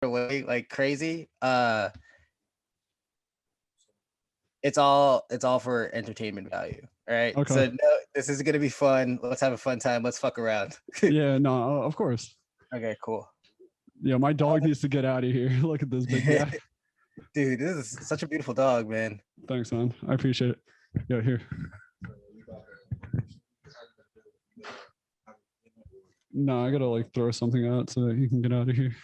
away like crazy. It's all for entertainment value. All right. Okay. So no, this is gonna be fun. Let's have a fun time. Let's fuck around. Yeah, no, of course. Okay, cool. Yeah, my dog needs to get out of here. Look at this big guy. Dude, this is such a beautiful dog, man. Thanks, man. I appreciate it. Yeah, here. No, I gotta like throw something out so that you can get out of here.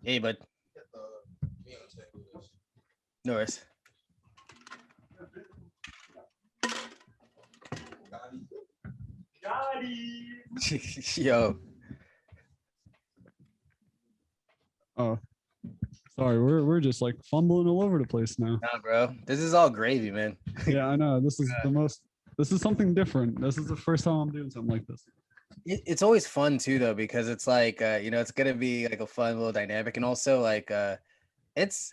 Hey, bud. No worries. Yo. Oh, sorry, we're just like fumbling all over the place now. Nah, bro. This is all gravy, man. Yeah, I know. This is this is something different. This is the first time I'm doing something like this. It's always fun too, though, because it's like it's gonna be like a fun little dynamic, and also like it's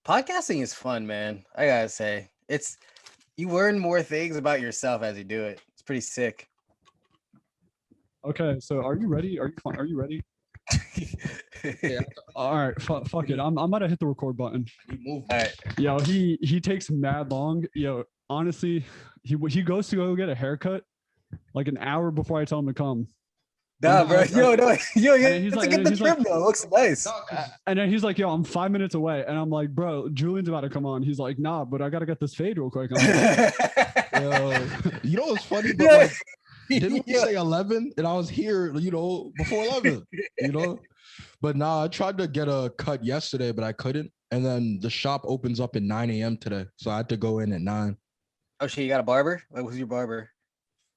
podcasting is fun, man. I gotta say, you learn more things about yourself as you do it. It's pretty sick. Okay, so are you ready? Are you ready? Yeah. All right, fuck it. I'm gonna hit the record button. All right. Yo, he takes mad long. Yo, honestly, he goes to go get a haircut like an hour before I tell him to come. Nah, bro. Yo, he's to like- get the trim though. It looks nice. And then he's like, yo, I'm 5 minutes away. And I'm like, bro, Julian's about to come on. He's like, nah, but I gotta get this fade real quick. I'm like, Yo, you know what's funny? But like, didn't we say 11? And I was here, before 11, But nah, I tried to get a cut yesterday, but I couldn't. And then the shop opens up at 9 a.m. today. So I had to go in at 9. Oh shit, you got a barber? Like, who's your barber?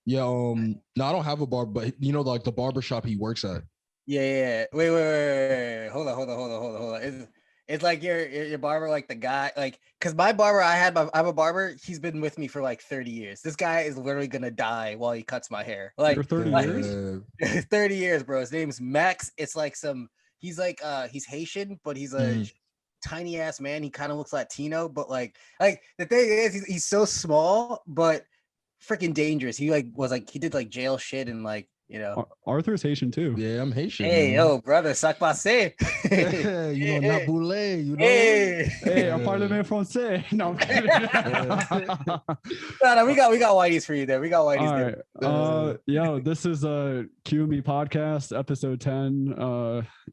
Yeah, no, I don't have a barber, but like the barber shop he works at. Yeah. Wait. Hold on. It's like your barber, like the guy, like, cause my barber, I have a barber. He's been with me for like 30 years. This guy is literally gonna die while he cuts my hair. Like for 30 years? 30 years, bro. His name's Max. It's like he's like, he's Haitian, but he's a tiny ass man. He kind of looks Latino, but like the thing is, he's so small, but freaking dangerous. He did like jail shit and like, Arthur's Haitian too. Yeah, I'm Haitian. Hey, man. yo, brother, sac passe. Naboule, Hey, I'm parlement français. No, I'm kidding. No, we got whiteys for you there. We got whiteys All there. Yo, this is a QME podcast, episode 10.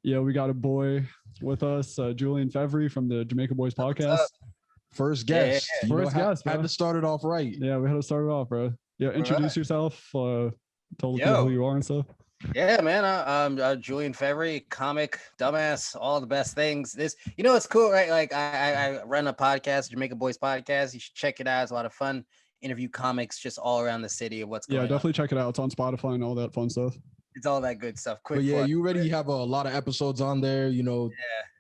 We got a boy with us, Julian Fevry from the Jamaica Boys podcast. First guest. First guest, had bro. to start it off right. Yeah, we had to start it off, bro. Yeah, introduce yourself. Tell the people who you are and stuff. Yeah, man. I'm Julian Fevry, comic, dumbass, all the best things. It's cool, right? Like I run a podcast, Jamaica Boys podcast. You should check it out. It's a lot of fun. Interview comics just all around the city of what's going on. Yeah, definitely check it out. It's on Spotify and all that fun stuff. It's all that good stuff. Quick. But yeah, plug. you already have a lot of episodes on there. Yeah.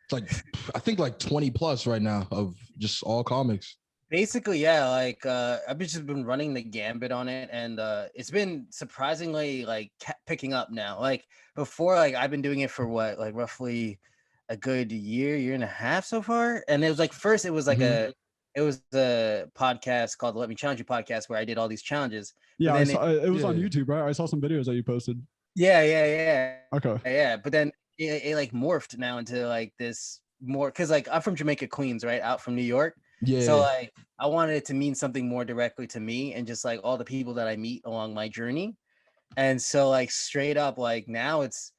It's like I think like 20 plus right now of just all comics. Basically, yeah, like I've just been running the gambit on it, and it's been surprisingly like picking up now. Like before, like I've been doing it for what, like roughly a good year and a half so far. And it was like first it was like a podcast called the Let Me Challenge You podcast where I did all these challenges. Yeah, it was on YouTube, right? I saw some videos that you posted. Yeah. Okay. Yeah, but then it like morphed now into like this more, because like I'm from Jamaica, Queens, right, out from New York. Yeah. So like I wanted it to mean something more directly to me and just like all the people that I meet along my journey. And so like straight up, like now it's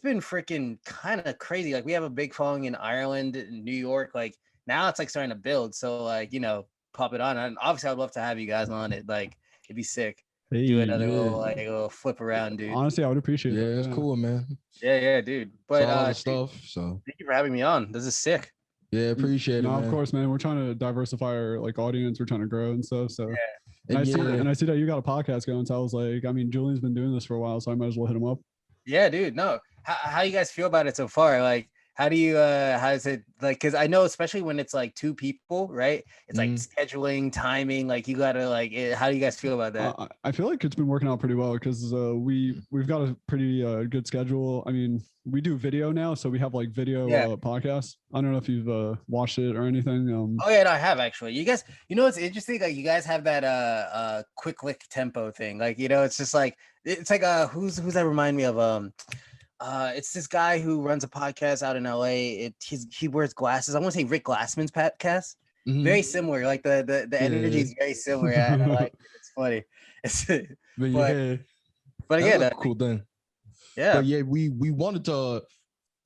been freaking kind of crazy. Like we have a big following in Ireland and New York. Like now it's like starting to build. So like, pop it on. And obviously I'd love to have you guys on it. Like it'd be sick. Hey, Do another little flip around, dude. Honestly, I would appreciate it. Yeah, it's cool, man. Yeah, dude. But all the stuff. So thank you for having me on. This is sick. yeah, appreciate it. No, Man. of course, man. We're trying to diversify our like audience. We're trying to grow and stuff. So yeah. And I see that you got a podcast going. So I was like, I mean, Julian's been doing this for a while, so I might as well hit him up. Yeah, dude. No, how you guys feel about it so far? Like, How do you how is it like, because I know especially when it's like two people, right? It's like scheduling, timing, like you gotta like how do you guys feel about that? I feel like it's been working out pretty well because we've got a pretty good schedule. I mean, we do video now, so we have like video podcasts. I don't know if you've watched it or anything. Oh yeah, no, I have actually. You guys, you know what's interesting? Like you guys have that quick lick tempo thing. Like, you know, it's just like it's like who's that remind me of it's this guy who runs a podcast out in LA. He wears glasses. I want to say Rick Glassman's podcast. Very similar. Like the energy is very similar. I like it. It's funny. But again, that's a cool thing. Yeah. But yeah, we wanted to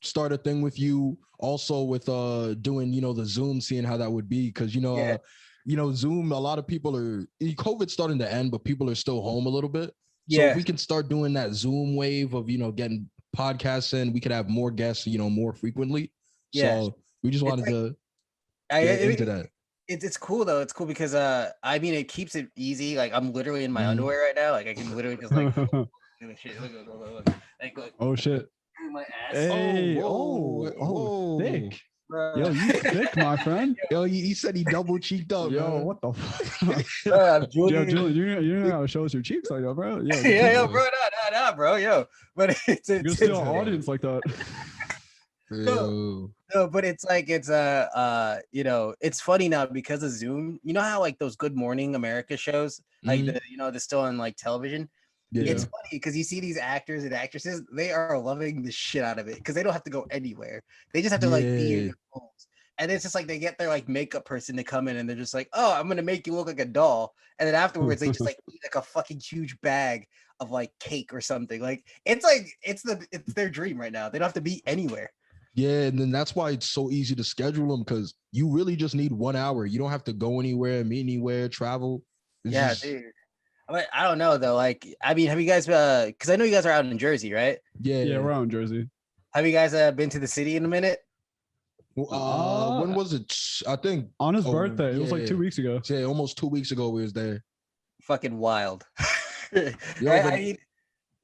start a thing with you also with doing, you know, the Zoom, seeing how that would be, because you know Zoom, a lot of people are COVID's starting to end, but people are still home a little bit. So if we can start doing that Zoom wave of, you know, getting podcasts in, we could have more guests, you know, more frequently. So we just wanted to get into that. It's cool though. It's cool because I mean it keeps it easy. Like I'm literally in my underwear right now. Like I can literally just like look. Like, oh shit. My ass. Hey, whoa. Thick. Yo, you thick, my friend. Yo, he said he double cheeked up. Yo, man. what the fuck? Julian, you know how to show us your cheeks like that, bro. Yo, bro, nah, bro, yo. But you're still an audience like that. No, but it's like it's you know, it's funny now because of Zoom. You know how like those Good Morning America shows, like the they're still on like television. Yeah. It's funny because you see these actors and actresses, they are loving the shit out of it because they don't have to go anywhere. They just have to like be in their homes. And it's just like they get their like makeup person to come in and they're just like, oh, I'm gonna make you look like a doll. And then afterwards they just like eat like a fucking huge bag of like cake or something. Like it's their dream right now. They don't have to be anywhere. Yeah, and then that's why it's so easy to schedule them because you really just need 1 hour. You don't have to go anywhere, meet anywhere, travel. Dude. I don't know though. Like, I mean, have you guys? Because I know you guys are out in Jersey, right? Yeah, we're out in Jersey. Have you guys been to the city in a minute? When was it? I think on his birthday. It was like 2 weeks ago. Yeah, almost 2 weeks ago we was there. Fucking wild. I mean,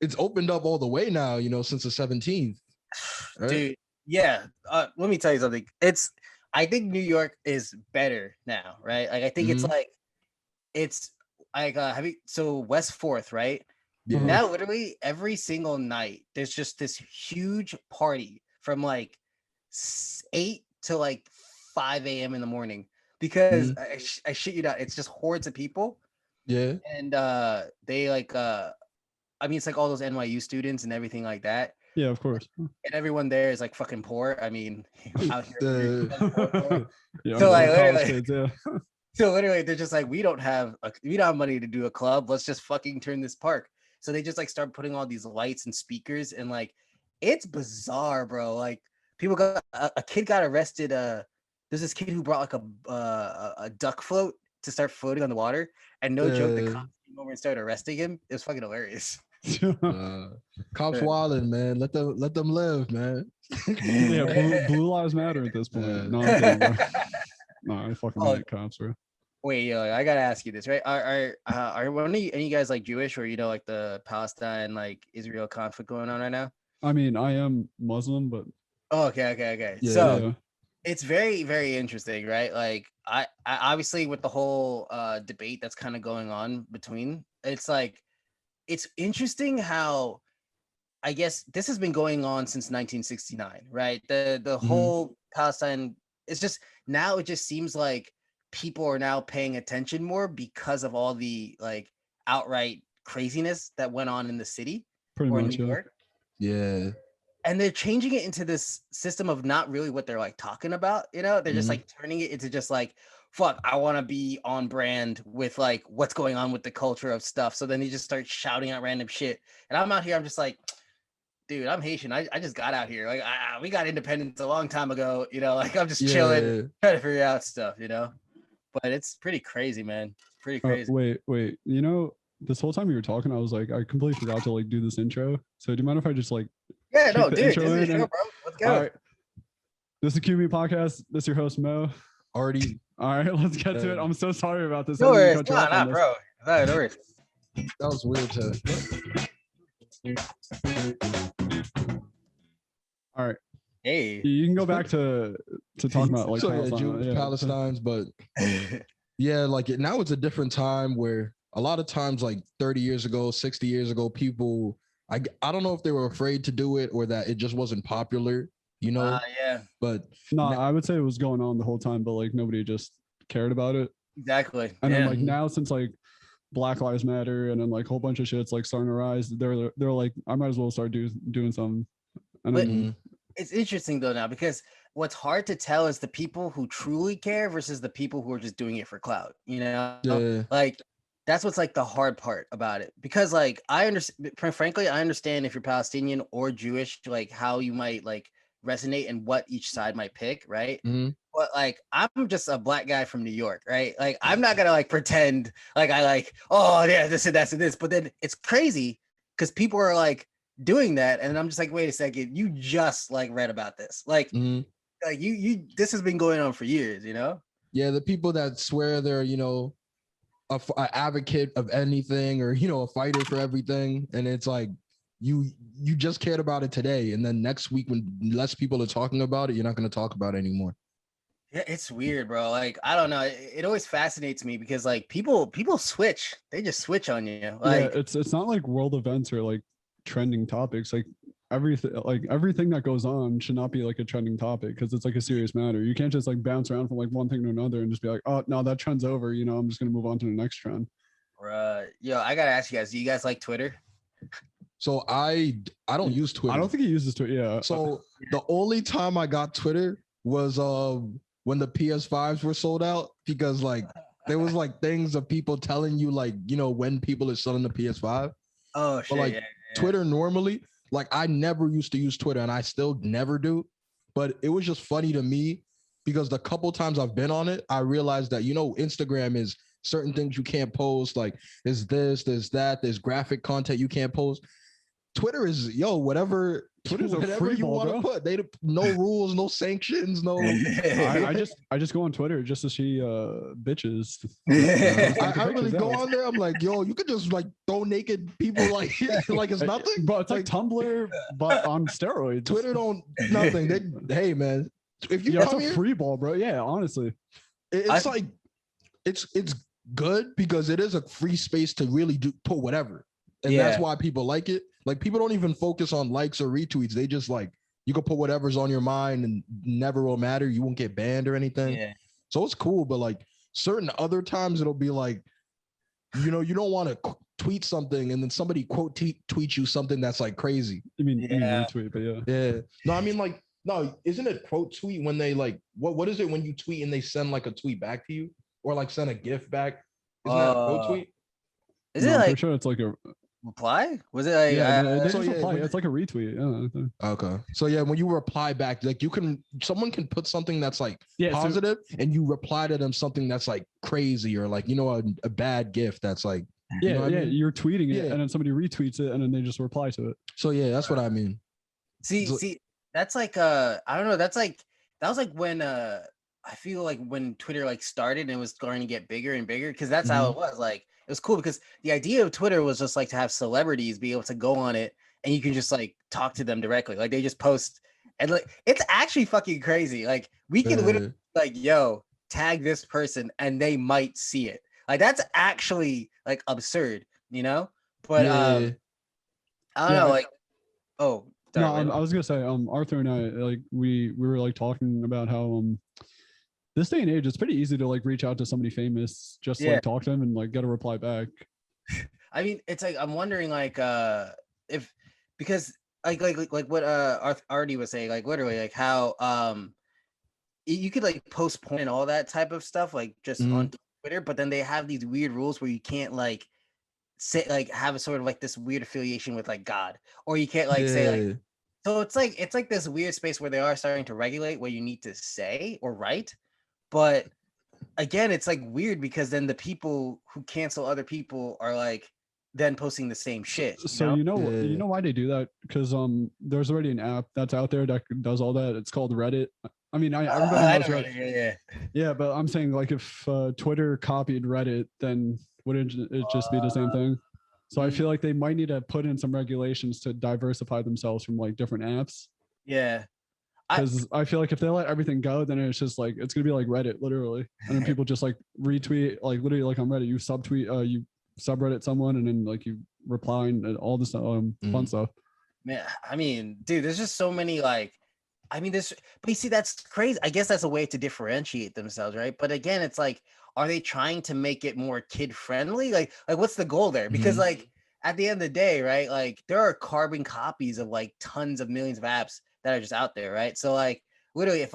it's opened up all the way now. You know, since the 17th. Right? Dude, yeah. Let me tell you something. I think New York is better now, right? Like, I think it's like so West 4th, right? Yeah. Now literally every single night there's just this huge party from like 8 to like 5 a.m. in the morning because I shit you not, it's just hordes of people. Yeah. And they like I mean it's like all those NYU students and everything like that. Yeah, of course. And everyone there is like fucking poor. I mean, out here. Yeah, so like literally, kids, so literally, they're just like, we don't have money to do a club. Let's just fucking turn this park. So they just like start putting all these lights and speakers and like, it's bizarre, bro. Like people got a kid got arrested. There's this kid who brought like a duck float to start floating on the water, and no joke, the cops came over and started arresting him. It was fucking hilarious. Cops wilding, man. Let them live, man. Yeah, blue lives matter at this point. No, I fucking hate cops, bro. Wait, yo, I gotta ask you this, right? Are one of you guys like Jewish, or you know, like the Palestine, like Israel conflict going on right now? I mean, I am Muslim, but okay. Yeah, so it's very, very interesting, right? Like, I obviously with the whole debate that's kind of going on between, it's like, it's interesting how, I guess this has been going on since 1969, right? The whole Palestine. It's just now it just seems like people are now paying attention more because of all the like outright craziness that went on in the city or in New York. Yeah. And they're changing it into this system of not really what they're like talking about, you know? They're just like turning it into just like, fuck, I want to be on brand with like what's going on with the culture of stuff. So then they just start shouting out random shit. And I'm out here, I'm just like, dude, I'm Haitian. I just got out here. Like we got independence a long time ago, you know, like I'm just chilling, trying to figure out stuff, you know? But it's pretty crazy, man. Pretty crazy. Wait. You know, this whole time you were talking, I was like, I completely forgot to like do this intro. So do you mind if I just like dude, this is bro. Let's go. All right. This is the QME podcast. This is your host Mo. Already. All right, let's get to it. I'm so sorry about this. No worries. Nah, bro. No worries. That was weird too. All right. Hey, you can go back to talking about like so yeah, Palestine. Jews, Yeah. Palestine's, but yeah, like now it's a different time where a lot of times, like 30 years ago, 60 years ago, people, I don't know if they were afraid to do it or that it just wasn't popular, you know. Yeah, But No, I would say it was going on the whole time, but like nobody just cared about it. exactly. And yeah. then like now, since like Black Lives Matter and then like a whole bunch of shit's like starting to rise, they're like, I might as well start doing something. And But then, it's interesting though now, because what's hard to tell is the people who truly care versus the people who are just doing it for clout. You know, yeah, like that's what's like the hard part about it. Because like I understand, frankly, I understand if you're Palestinian or Jewish, like how you might like resonate and what each side might pick, right? But like I'm just a black guy from New York, right? Like I'm not gonna like pretend like I like, oh yeah, this and that's and this. But then it's crazy because people are like doing that, and I'm just like, wait a second, you just like read about this. Like you this has been going on for years, you know? Yeah, the people that swear they're, you know, a advocate of anything or, you know, a fighter for everything. And it's like, you just cared about it today. And then next week when less people are talking about it, you're not going to talk about it anymore. Yeah, it's weird, bro. Like, I don't know. It always fascinates me because like people switch. They just switch on you. Like, yeah, it's not like world events or like trending topics. Like everything that goes on should not be like a trending topic because it's like a serious matter. You can't just like bounce around from like one thing to another and just be like, oh no, that trend's over. You know, I'm just gonna move on to the next trend. yo, I gotta ask you guys. Do you guys like Twitter? So I don't use Twitter. I don't think he uses Twitter. Yeah. So the only time I got Twitter was when the PS5s were sold out, because like there was like things of people telling you like, you know, when people are selling the PS5. Oh shit. But like Twitter normally, like I never used to use Twitter and I still never do. But it was just funny to me because the couple times I've been on it, I realized that, you know, Instagram is certain things you can't post. Like there's this, there's that, there's graphic content you can't post. Twitter is whatever. Twitter's whatever you want to put. They no rules, no sanctions, no. I just go on Twitter just to see bitches. I really go on there. I'm like, yo, you could just like throw naked people like it's nothing. But it's like Tumblr, but on steroids. Twitter don't nothing. Hey man, if you come here, free ball, bro. Yeah, honestly, it's like it's good because it is a free space to really put whatever, and that's why people like it. Like people don't even focus on likes or retweets. They just like, you can put whatever's on your mind and never will matter. You won't get banned or anything. Yeah. So it's cool. But like certain other times it'll be like, you know, you don't want to tweet something and then somebody quote tweet you something that's like crazy. You mean retweet, but yeah. Yeah. No, I mean like, no, isn't it quote tweet when they like, what is it when you tweet and they send like a tweet back to you or like send a GIF back? Isn't that a quote tweet? Is it like, I'm sure it's like a reply? Was it like reply. It's like a retweet. Yeah. Okay. So yeah, when you reply back, like someone can put something that's like positive and you reply to them something that's like crazy or like, you know, a bad gift that's like, you know what I mean? You're tweeting it and then somebody retweets it and then they just reply to it. So yeah, that's what I mean. See, that's like I don't know, that was like when I feel like when Twitter like started and it was starting to get bigger and bigger, because that's how it was. Like it was cool because the idea of Twitter was just like to have celebrities be able to go on it and you can just like talk to them directly. Like they just post and like it's actually fucking crazy. Like we can literally like, yo, tag this person and they might see it. Like that's actually like absurd, you know? But I don't know, like I was gonna say Arthur and I like we were like talking about how this day and age, it's pretty easy to like reach out to somebody famous, just like talk to them and like get a reply back. I mean, it's like I'm wondering, like, if because like what Artie was saying, like literally, like how you could like post porn and all that type of stuff, like just on Twitter, but then they have these weird rules where you can't like say like have a sort of like this weird affiliation with like God, or you can't like say like. So it's like this weird space where they are starting to regulate what you need to say or write. But again, it's like weird because then the people who cancel other people are like then posting the same shit. You know why they do that? Because there's already an app that's out there that does all that. It's called Reddit. I mean, everybody knows Reddit. Yeah, but I'm saying like if Twitter copied Reddit, then wouldn't it just be the same thing? So I feel like they might need to put in some regulations to diversify themselves from like different apps. Yeah. Because I feel like if they let everything go, then it's just like it's gonna be like Reddit, literally, and then people just like retweet, like literally, like on Reddit, you subtweet, you subreddit someone, and then like you reply and all this fun stuff. Man, I mean, dude, there's just so many like, I mean, this, but you see, that's crazy. I guess that's a way to differentiate themselves, right? But again, it's like, are they trying to make it more kid friendly? Like what's the goal there? Because like at the end of the day, right? Like there are carbon copies of like tons of millions of apps that are just out there, right? So like literally, if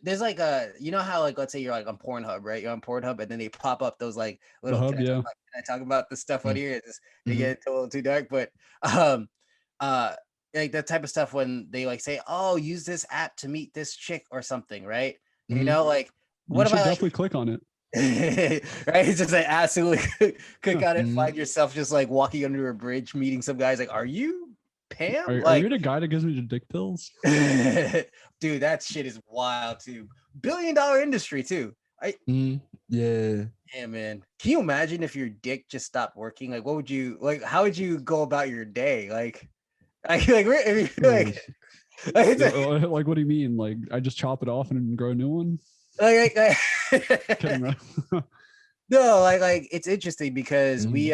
there's like a, you know how like let's say you're like on Pornhub, right? You're on Pornhub, and then they pop up those like little. Hub, Can I talk about the stuff on here? They get a little too dark, but like that type of stuff when they like say, "Oh, use this app to meet this chick or something," right? You know, like what if I definitely click on it? Right? It's just like absolutely click on it, find yourself just like walking under a bridge, meeting some guys. Like, are you Pam? Are you the guy that gives me the dick pills? Dude, that shit is wild too. $1 billion industry too. Yeah, man. Can you imagine if your dick just stopped working? Like, what would you like? How would you go about your day? Like what do you mean? Like I just chop it off and grow a new one? No, like it's interesting because we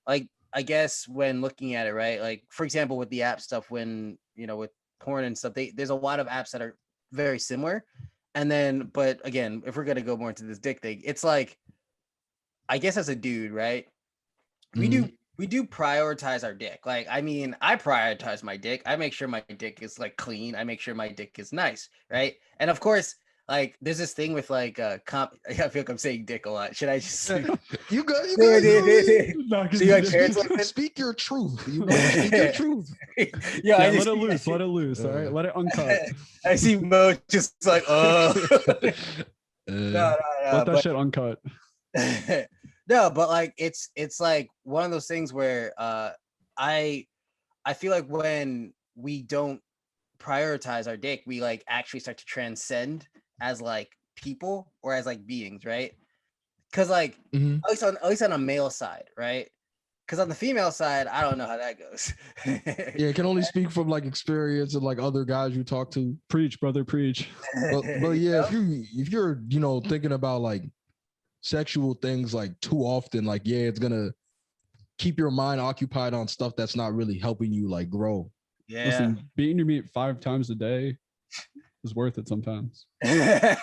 like, I guess when looking at it, right? Like for example, with the app stuff, when you know with porn and stuff, there's a lot of apps that are very similar. And then, but again, if we're gonna go more into this dick thing, it's like, I guess as a dude, right? We do prioritize our dick. Like, I mean, I prioritize my dick. I make sure my dick is like clean. I make sure my dick is nice, right? And of course, like there's this thing with like I feel like I'm saying dick a lot. Should I just you go no, so you like speak your truth. You know, speak your truth. Yeah, let it loose. Let it loose. All right, let it uncut. I see Mo just like no, let that shit uncut. No, but like it's like one of those things where I feel like when we don't prioritize our dick, we like actually start to transcend as like people or as like beings, right? Because like at least on a male side, right? Because on the female side, I don't know how that goes. Yeah, I can only speak from like experience and like other guys you talk to. Preach, brother, preach. But yeah, if you're thinking about like sexual things like too often, like yeah, it's gonna keep your mind occupied on stuff that's not really helping you like grow. Yeah. Listen, beating your meat 5 times a day is worth it sometimes. Yeah,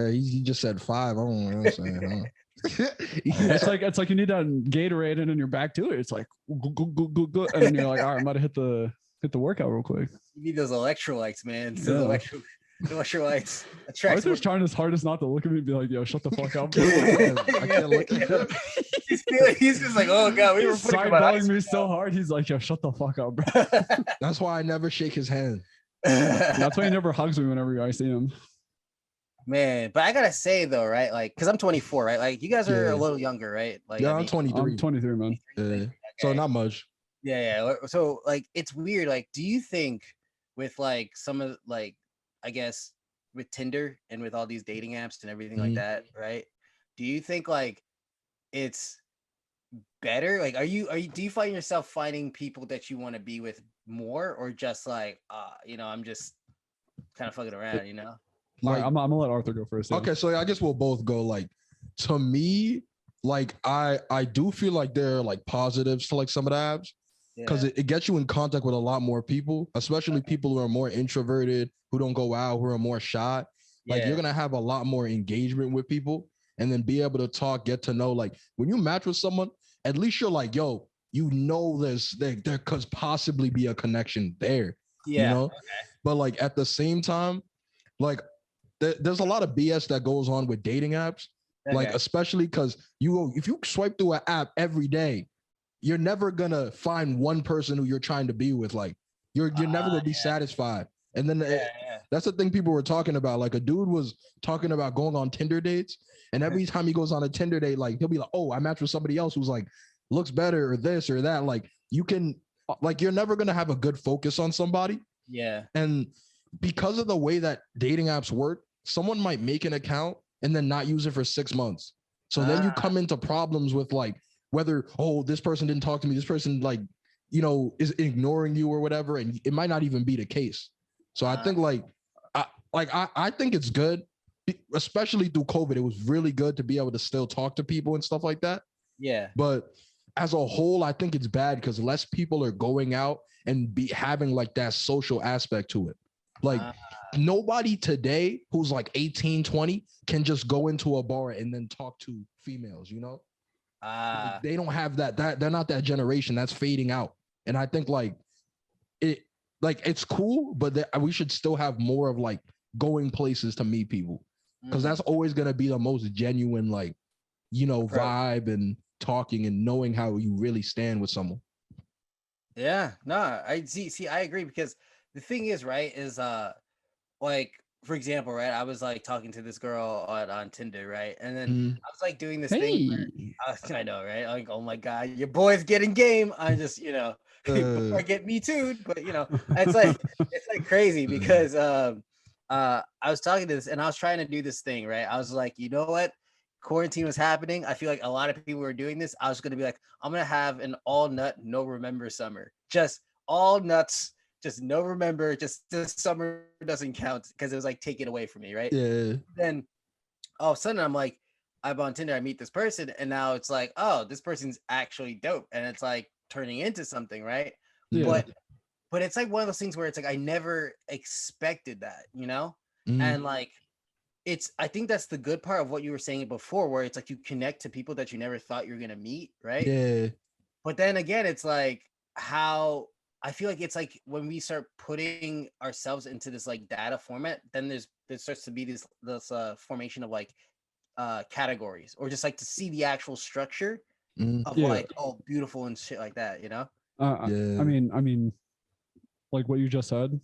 he just said 5. I don't know what I'm saying. It's like you need that Gatorade and then you're back to it. It's like go, and then you're like, all right, I'm about to hit the workout real quick. You need those electrolytes, man. Electrolytes. Arthur's trying his hardest not to look at me and be like, yo, shut the fuck up. I can't look at him. He's just like, oh god, we were sideballing me so hard. He's like, yo, shut the fuck up, bro. That's why I never shake his hand. That's why he never hugs me whenever I see him. Man, but I gotta say though, right? Like, because I'm 24, right? Like, you guys are a little younger, right? Like, yeah, I'm 23. I'm 23, man. Okay. So not much. Yeah. So like, it's weird. Like, do you think with like some of like, I guess with Tinder and with all these dating apps and everything like that, right? Do you think like it's better? Like, do you find yourself finding people that you want to be with more, or just like, I'm just kind of fucking around, Like, I'm gonna let Arthur go first. Yeah. Okay, so I guess we'll both go. Like, to me, like I do feel like there are like positives to like some of the apps because it gets you in contact with a lot more people, especially people who are more introverted, who don't go out, who are more shy. Like, you're gonna have a lot more engagement with people, and then be able to talk, get to know. Like, when you match with someone, at least you're like, yo, there could possibly be a connection there. Yeah. Okay. But like at the same time, like there's a lot of BS that goes on with dating apps. Okay. Like, especially because if you swipe through an app every day, you're never gonna find one person who you're trying to be with. Like, you're never gonna be satisfied. And then that's the thing people were talking about. Like, a dude was talking about going on Tinder dates, and every time he goes on a Tinder date, like, he'll be like, oh, I matched with somebody else who's like looks better or this or that. Like, you're never gonna have a good focus on somebody. Yeah. And because of the way that dating apps work, someone might make an account and then not use it for 6 months. So then you come into problems with like whether, oh, this person didn't talk to me, this person like is ignoring you or whatever, and it might not even be the case. So I think I think it's good, especially through COVID. It was really good to be able to still talk to people and stuff like that. Yeah. But as a whole, I think it's bad because less people are going out and having like that social aspect to it. Like nobody today who's like 18, 20 can just go into a bar and then talk to females, Like, they don't have that they're not that generation. That's fading out. And I think it's cool, but we should still have more of like going places to meet people, because that's always going to be the most genuine vibe and talking and knowing how you really stand with someone. Yeah, no, I see I agree, because the thing is, right, is like, for example, right, I was like talking to this girl on Tinder, right, and then I was like doing this thing where, I know, right, like, oh my god, your boy's getting game. I just before I get me too, but it's like crazy, because I was talking to this and I was trying to do this thing, right. I was like, you know what, quarantine was happening, I feel like a lot of people were doing this. I was going to be like, I'm going to have an all nut, no remember summer, just all nuts, just no remember, just this summer doesn't count, because it was like taken away from me, right? Yeah. Then all of a sudden I'm like, I'm on Tinder, I meet this person, and now it's like, oh, this person's actually dope, and it's like turning into something, right? Yeah. But it's like one of those things where it's like I never expected that, and like, I think that's the good part of what you were saying before, where it's like you connect to people that you never thought you were gonna meet, right? Yeah. But then again, it's like how I feel like it's like when we start putting ourselves into this like data format, then there starts to be this formation of like categories, or just like to see the actual structure of like, oh, beautiful and shit like that, Yeah. I mean, like what you just said.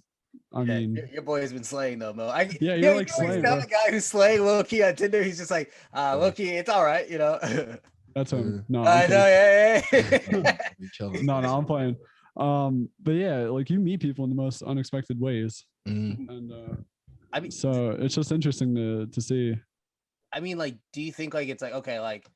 I mean, your boy has been slaying though, Mo. You're like slaying. The guy who's slaying low key on Tinder. He's just like, low key, it's all right, That's him. No, I know, yeah. No, I'm playing. But yeah, like you meet people in the most unexpected ways, and I mean, so it's just interesting to see. I mean, like, do you think like it's like, okay, like,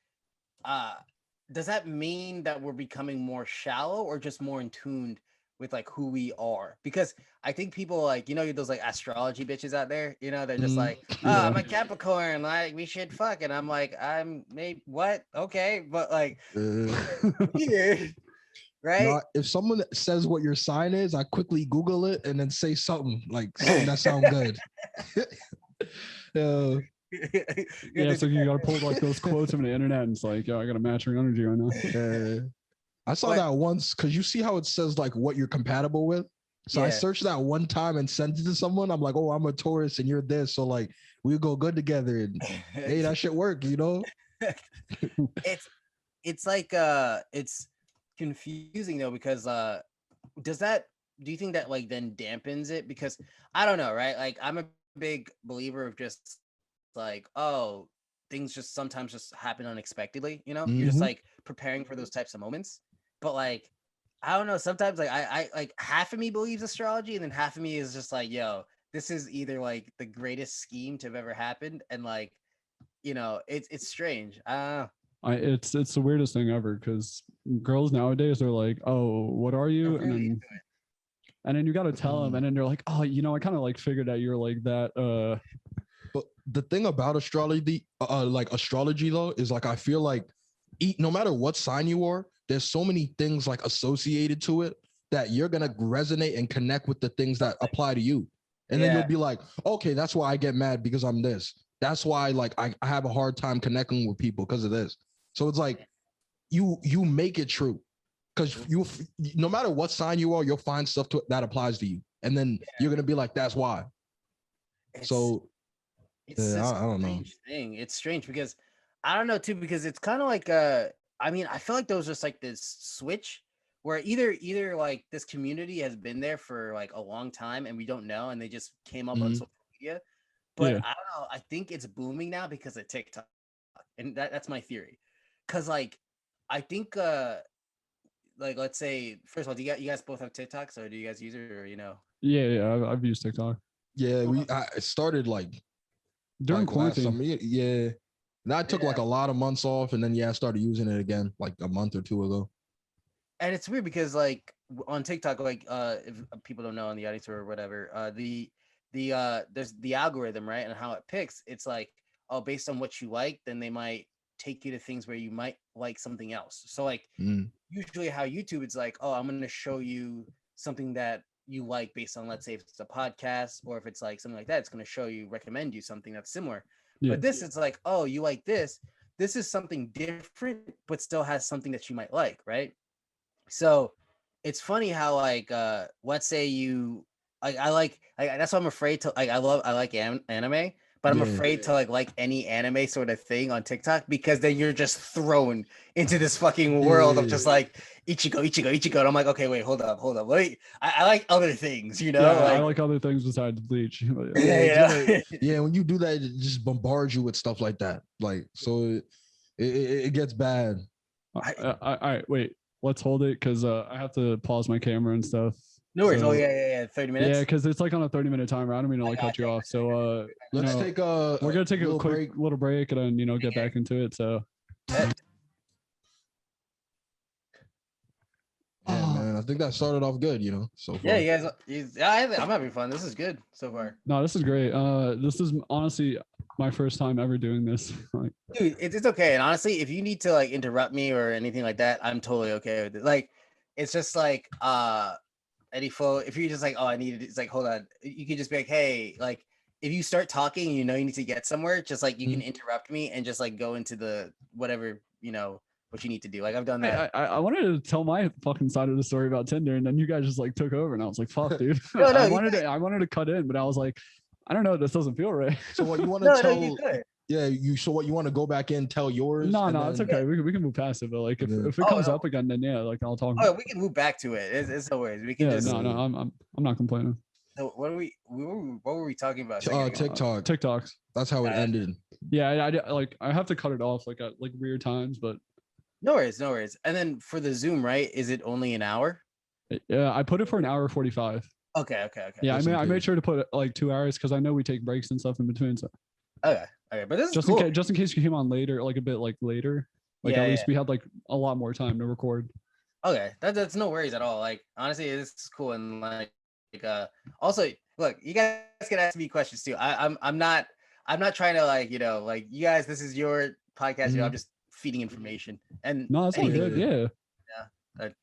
does that mean that we're becoming more shallow, or just more in tune with like who we are? Because I think people like, those like astrology bitches out there, they're just like, I'm a Capricorn, like we should fuck, and I'm like, I'm maybe what? Okay, but like weird, right? Now, if someone says what your sign is, I quickly Google it and then say something that sounds good. Yeah, so you gotta pull like those quotes from the internet, and it's like, yo, I got a matching energy right now. I saw that once, because you see how it says like what you're compatible with. So I searched that one time and sent it to someone. I'm like, oh, I'm a Taurus and you're this, so like we go good together, and hey, that shit work, It's like it's confusing though, because do you think that like then dampens it? Because I don't know, right? Like I'm a big believer of just like, oh, things just sometimes just happen unexpectedly, you're just like preparing for those types of moments. But like, I don't know, sometimes like I like half of me believes astrology, and then half of me is just like, yo, this is either like the greatest scheme to have ever happened, and like, it's strange. It's the weirdest thing ever, because girls nowadays are like, oh, what are you? Really, and then you got to tell them, and then they're like, oh, I kind of like figured out you're like that. But the thing about astrology, though, is like I feel like no matter what sign you are, there's so many things like associated to it that you're gonna resonate and connect with the things that apply to you, and then you'll be like, okay, that's why I get mad, because I'm this. That's why like I have a hard time connecting with people because of this. So it's like you make it true, because no matter what sign you are, you'll find stuff that applies to you, and then you're gonna be like, that's why. It's I don't know. Thing. It's strange because I don't know too, because it's kind of like I mean, I feel like there was just like this switch where either like this community has been there for like a long time and we don't know, and they just came up on social media. But I don't know. I think it's booming now because of TikTok, and that's my theory. Because like, I think like, let's say, first of all, do you guys both have TikToks, or do you guys use it, or Yeah, I've used TikTok. Yeah, I started like during quarantine. Yeah. And I took like a lot of months off, and then I started using it again like a month or two ago. And it's weird because like on TikTok, like if people don't know in the audience or whatever, there's the algorithm, right? And how it picks, it's like, oh, based on what you like, then they might take you to things where you might like something else. So like usually how YouTube, it's like, oh, I'm going to show you something that you like based on, let's say if it's a podcast, or if it's like something like that, it's going to show you, recommend you something that's similar. But this is like, oh, you like this is something different but still has something that you might like, right? So it's funny how like let's say you that's why I'm afraid to like, I like anime, but I'm afraid to like any anime sort of thing on TikTok, because then you're just thrown into this fucking world of just like Ichigo. And I'm like, okay, wait, hold up. Wait, I like other things, you know? Yeah, I like other things besides Bleach. Yeah, when you do that, it just bombards you with stuff like that. Like, so it gets bad. All right, wait. Let's hold it because I have to pause my camera and stuff. No worries. So, 30 minutes. Yeah, because it's like on a 30-minute timer. I don't mean to like cut you off. So let's take a. We're gonna take a quick little break and then get back into it. So. Yeah, man. I think that started off good. So far. Yeah, you guys. I'm having fun. This is good so far. No, this is great. This is honestly my first time ever doing this. Dude, it's okay. And honestly, if you need to like interrupt me or anything like that, I'm totally okay with it. Like, it's just like any flow. If you're just like, oh, I need it, it's like, hold on. You can just be like, hey, like if you start talking, you need to get somewhere, just like you can interrupt me and just like go into the whatever, what you need to do. Like I've done that. I wanted to tell my fucking side of the story about Tinder, and then you guys just like took over, and I was like, fuck, dude. No, I wanted to cut in, but I was like, I don't know, this doesn't feel right. So what you want to tell? Yeah, so what you want to go back in, tell yours? No, it's okay. We can move past it, but like if it comes up again, then like I'll talk. Oh, we can move back to it. It's no worries. We can just. No, I'm not complaining. So what were we talking about? TikToks. That's how it ended. Yeah, I have to cut it off like at like weird times, but. No worries. And then for the Zoom, right? Is it only an hour? Yeah, I put it for an hour 45. Okay. Yeah, I made sure to put like 2 hours because I know we take breaks and stuff in between. So. Okay, but this is cool. Just in case you came on later, like a bit like later, like at least we had like a lot more time to record. Okay, that's no worries at all. Like honestly, this is cool, and like also look, you guys can ask me questions too. I'm not trying to like like you guys. This is your podcast. I'm just feeding information. And no, that's all good. Yeah.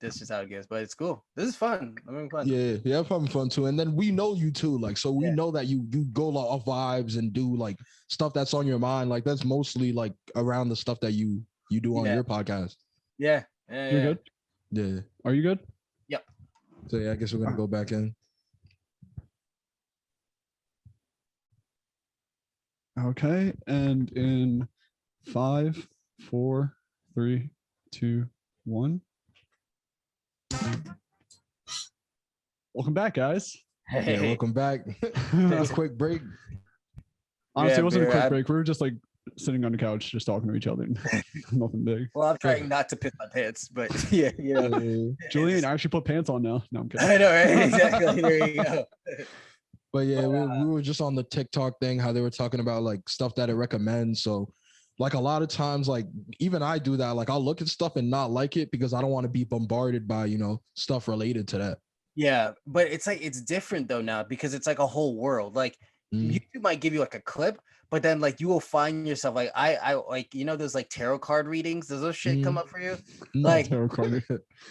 That's just how it goes, but it's cool. This is fun. I'm having fun. Yeah, I'm having fun too. And then we know you too, like so we know that you go off vibes and do like stuff that's on your mind. Like that's mostly like around the stuff that you do on your podcast. Yeah. You're good. Yeah. Are you good? Yep. So I guess we're gonna go back in. Okay, and in 5, 4, 3, 2, 1. Welcome back, guys. Hey, yeah, welcome back. A quick break. Honestly, it wasn't a quick break. We were just like sitting on the couch, just talking to each other. Nothing big. Well, I'm trying not to piss my pants, but yeah, Julian actually put pants on now. No, I'm kidding. I know, right? Exactly. There you go. But yeah, we were just on the TikTok thing, how they were talking about like stuff that it recommends. So like a lot of times, like even I do that. Like I'll look at stuff and not like it because I don't want to be bombarded by, stuff related to that. Yeah, but it's like it's different though now because it's like a whole world. Like YouTube might give you like a clip, but then like you will find yourself like I like those like tarot card readings. Does those shit come up for you? Like tarot card.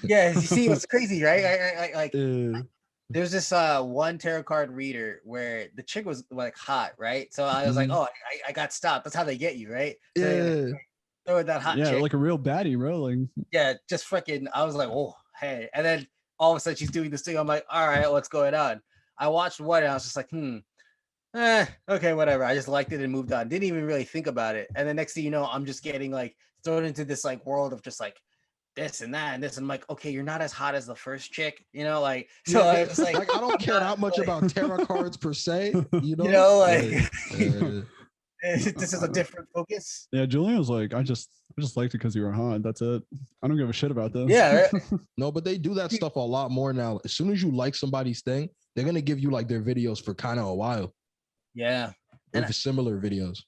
Yeah, you see, it's crazy, right? Like there's this one tarot card reader where the chick was like hot, right? So I was like, oh, I got stopped. That's how they get you, right? So yeah. Throw that hot chick. Like a real baddie rolling. Yeah, just freaking. I was like, oh, hey, and then all of a sudden she's doing this thing. I'm like, all right, what's going on? I watched one and I was just like, okay, whatever. I just liked it and moved on. Didn't even really think about it. And the next thing you know, I'm just getting like thrown into this like world of just like this and that and this. And I'm like, okay, you're not as hot as the first chick, like so. I was like, I don't care that much about tarot cards per se, this is a different focus. Yeah, Julian was like, I just liked it because you were hot. That's it. I don't give a shit about this. Yeah, right? No, but they do that stuff a lot more now. As soon as you like somebody's thing, they're gonna give you like their videos for kind of a while. Yeah, and similar videos.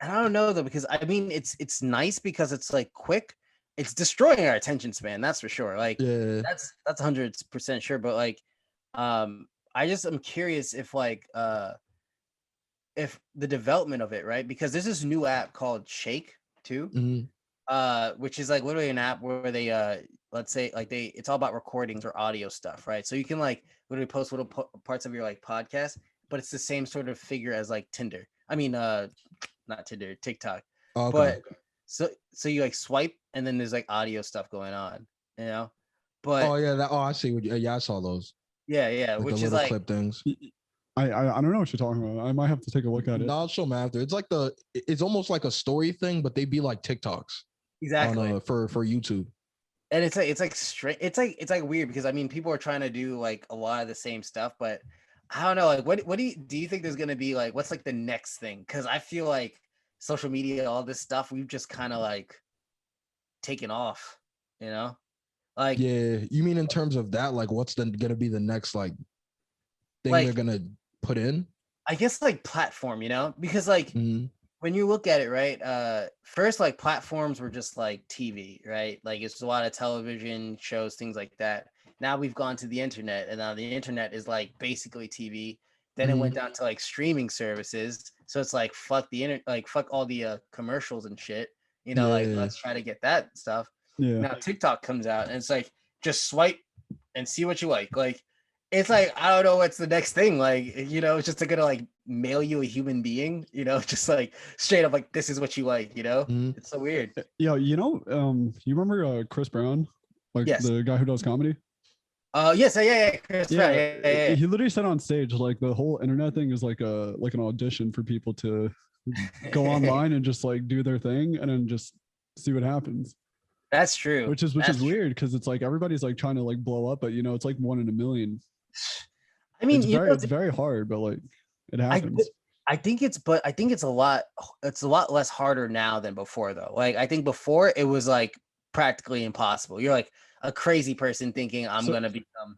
And I don't know though, because I mean, it's nice because it's like quick. it's destroying our attention span. That's for sure. Like Yeah. that's 100% sure. But like, I just am curious if the development of it, right? Because there's this new app called Shake too, which is like literally an app where they let's say like it's all about recordings or audio stuff, right? So you can like literally post little parts of your like podcast, but it's the same sort of figure as like Tinder. I mean, not Tinder, TikTok. Okay. But so you like swipe and then there's like audio stuff going on, you know? But I see what I saw those. Yeah, like which the is little like clip things. I don't know what you're talking about. I might have to take a look at it. No, I'll show them after. It's like it's almost like a story thing, but they be like TikToks. Exactly. For YouTube. And it's like weird because I mean people are trying to do like a lot of the same stuff, but I don't know, like what do you think there's gonna be like what's like the next thing? Because I feel like social media, all this stuff, we've just kind of like taken off, you know? Like yeah, you mean in terms of that, like what's gonna be the next like thing like, they're gonna put in? I guess like platform, you know, because like when you look at it, right? First, like platforms were just like TV, right? Like it's a lot of television shows, things like that. Now we've gone to the internet, and now the internet is like basically TV. Then it went down to like streaming services. So it's like fuck the internet, like fuck all the commercials and shit. You know, like let's try to get that stuff. Yeah. Now TikTok comes out, and it's like just swipe and see what you like. Like it's like I don't know what's the next thing. Like you know, it's just gonna like mail you a human being. You know, just like straight up like this is what you like. You know, it's so weird. Yeah, you know, you remember Chris Brown, like the guy who does comedy? Yes, yeah, Chris Brown. Yeah. He literally said on stage like the whole internet thing is like an audition for people to go online and just like do their thing and then just see what happens. That's true. Which is weird because it's like everybody's like trying to like blow up, but you know, it's like 1 in a million. I mean, it's very hard, but like it happens. I think it's a lot less harder now than before though. Like I think before it was like practically impossible. You're like a crazy person thinking I'm gonna become.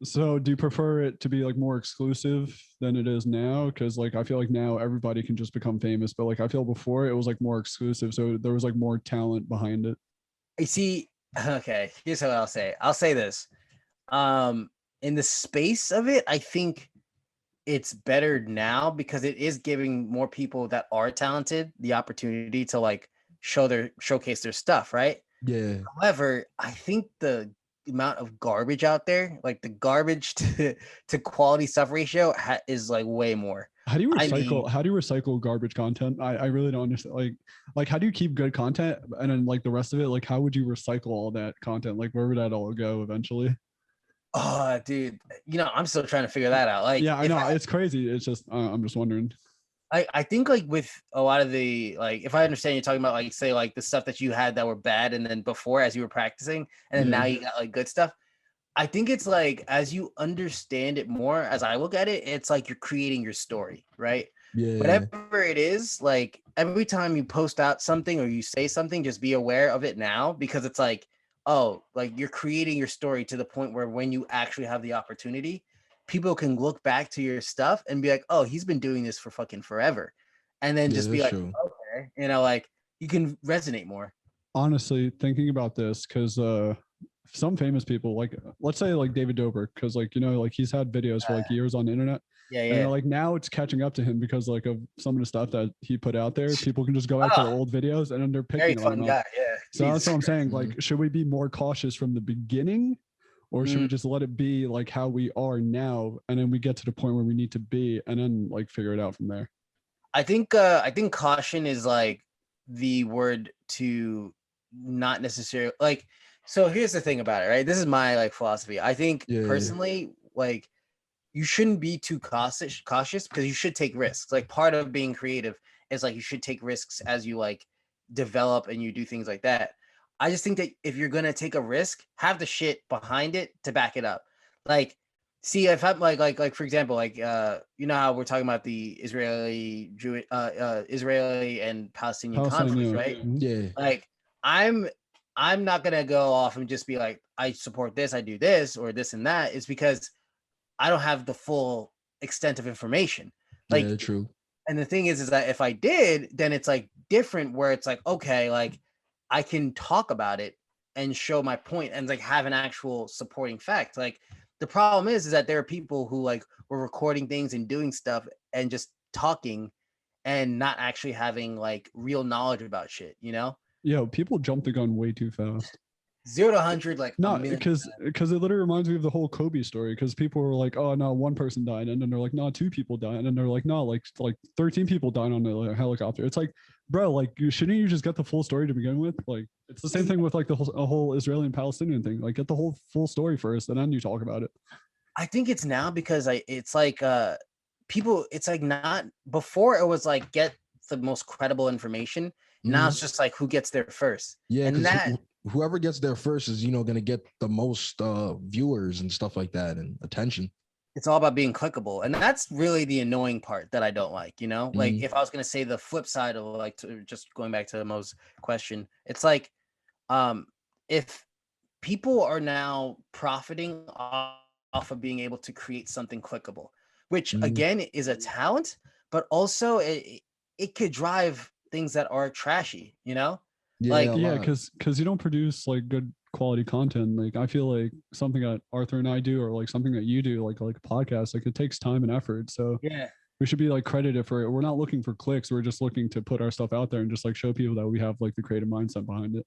So do you prefer it to be like more exclusive than it is now? Because like I feel like now everybody can just become famous, but like I feel before it was like more exclusive, so there was like more talent behind it. You see, okay, here's what I'll say. I'll say this. In the space of it, I think it's better now because it is giving more people that are talented the opportunity to like showcase their stuff, right? Yeah. However, I think the amount of garbage out there, like the garbage to quality stuff ratio is like way more. How do you recycle garbage content? I really don't understand. Like how do you keep good content and then like the rest of it, like how would you recycle all that content? Like where would that all go eventually? Oh, dude, you know, I'm still trying to figure that out. Like, yeah, I know it's crazy. It's just I'm just wondering. I think like with a lot of the like, if I understand you're talking about like say like the stuff that you had that were bad, and then before as you were practicing, and then now you got like good stuff. I think it's like as you understand it more, as I look at it, it's like you're creating your story, right? Yeah. Whatever it is, like every time you post out something or you say something, just be aware of it now because it's like, oh, like you're creating your story to the point where when you actually have the opportunity, people can look back to your stuff and be like, oh, he's been doing this for fucking forever. And then just be like, true. okay, you know, like you can resonate more. Honestly, thinking about this, because some famous people, like let's say like David Dobrik, because like, you know, like he's had videos for like years on the internet. Yeah. And like now it's catching up to him because like of some of the stuff that he put out there. People can just go out to the old videos and then they're picking on him. Yeah. So that's what I'm saying. Like, should we be more cautious from the beginning, or should we just let it be like how we are now, and then we get to the point where we need to be, and then like figure it out from there? I think caution is like the word to not necessarily like. So here's the thing about it, right? This is my like philosophy. I think personally, like you shouldn't be too cautious because you should take risks. Like part of being creative is like you should take risks as you like develop and you do things like that. I just think that if you're gonna take a risk, have the shit behind it to back it up. Like, see if I'm like for example, like you know how we're talking about the Israeli and Palestinian conflict, right? Yeah. Like I'm not gonna go off and just be like, I support this, I do this, or this and that. It's because I don't have the full extent of information. Like, yeah, true. And the thing is that if I did, then it's like different where it's like, okay, like I can talk about it and show my point and like have an actual supporting fact. Like the problem is that there are people who like were recording things and doing stuff and just talking and not actually having like real knowledge about shit, you know? Yeah, people jump the gun way too fast. 0 to 100 like no, because it literally reminds me of the whole Kobe story, because people were like, oh no, one person died, and then they're like, no, two people died, and then they're like, no, like 13 people died on the helicopter. It's like, bro, like shouldn't you just get the full story to begin with? Like it's the same thing with like the whole Israeli and Palestinian thing. Like get the whole full story first and then you talk about it. I think it's now because it's like people, it's like not before it was like get the most credible information. Now it's just like who gets there first. Yeah, and that whoever gets there first is, going to get the most viewers and stuff like that and attention. It's all about being clickable. And that's really the annoying part that I don't like, like if I was going to say the flip side of like just going back to Mo's question, it's like if people are now profiting off of being able to create something clickable, which again is a talent, but also it could drive things that are trashy, Yeah, because you don't produce like good quality content. Like I feel like something that Arthur and I do, or like something that you do, like a podcast, like it takes time and effort. So yeah, we should be like credited for it. We're not looking for clicks. We're just looking to put our stuff out there and just like show people that we have like the creative mindset behind it.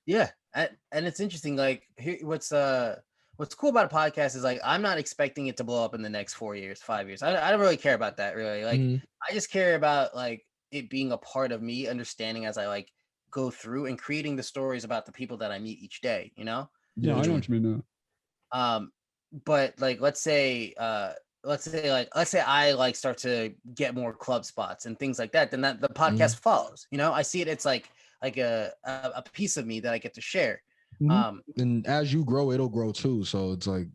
Yeah, and it's interesting. Like here, what's cool about a podcast is like I'm not expecting it to blow up in the next 4 years, 5 years. I don't really care about that really. Like I just care about like it being a part of me understanding as I like go through and creating the stories about the people that I meet each day, Yeah, I know what you mean now. But like let's say I like start to get more club spots and things like that, then that the podcast follows. I see it, it's like a piece of me that I get to share. And as you grow, it'll grow too. So it's like